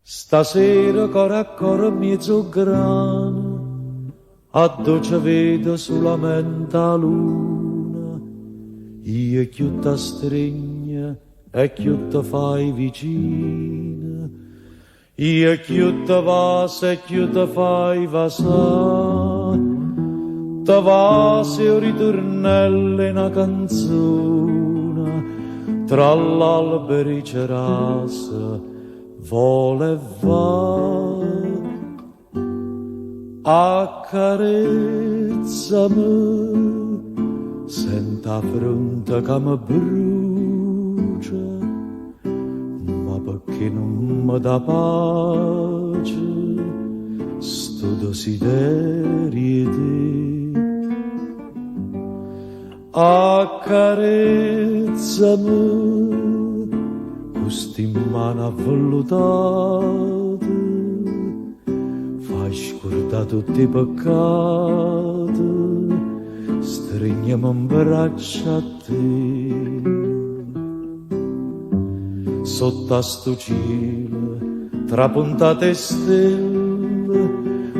Stasera coro a coro mezzo grano, a dolce vedo solamente la luna, io chiù ti stringe e chiù ti fai vicina, io chiù ti vas e chiù ti fai vasà, ti vas e ritornello in una canzone, tra l'alberi c'è rasa, vola e va, accarezzami, senta fronte che mi brucia, ma perché non mi dà pace, sto desiderio di te. Accarezzami, questi mano avvellutate, fai scordare tutti i peccati, stringiamo in braccia a te. Sotto a sto cielo, tra puntate e stelle,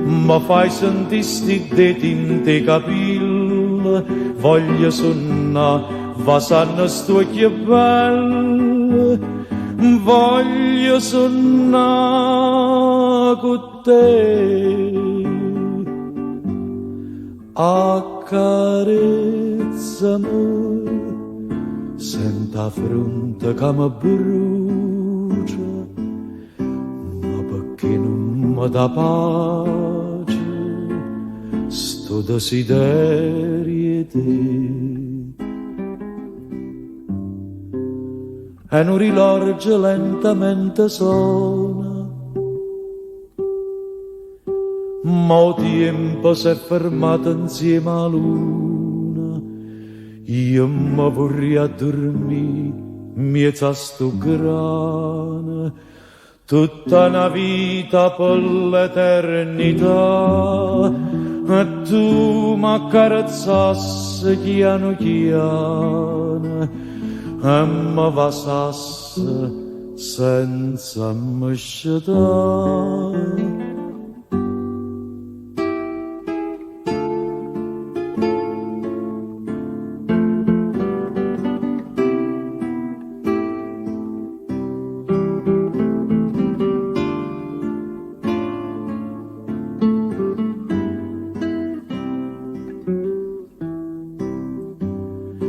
mi fai sentire sti denti in te capille, voglio suonare, vasanno sto occhio bello, voglio suonare con te, accarezzami, senta fronte che mi brucia, ma perché non mi dà pace, sto desiderio di te. E un orologio lentamente suona, ma il tempo si è fermato insieme alla luna, io mi vorrei addormire mezzo a sto grano, tutta una vita per l'eternità, e tu mi accarezzassi piano piano, e mi vasasse senza mi sciatare.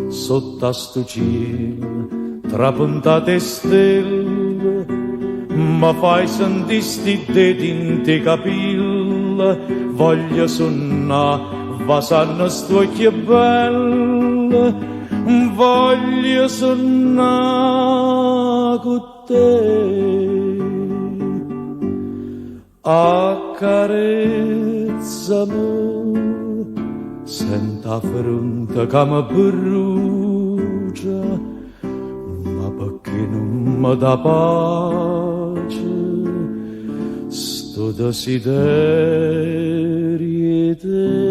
Sotto a sto cielo, tra puntate e stelle, mi fai sentire sti denti in te capille, voglio suonare, vasanno sto occhio bello, voglio suonare con te, accarezzami, senta fronte che mi brucia, ma perché non mi dà pace, sto desiderio di te.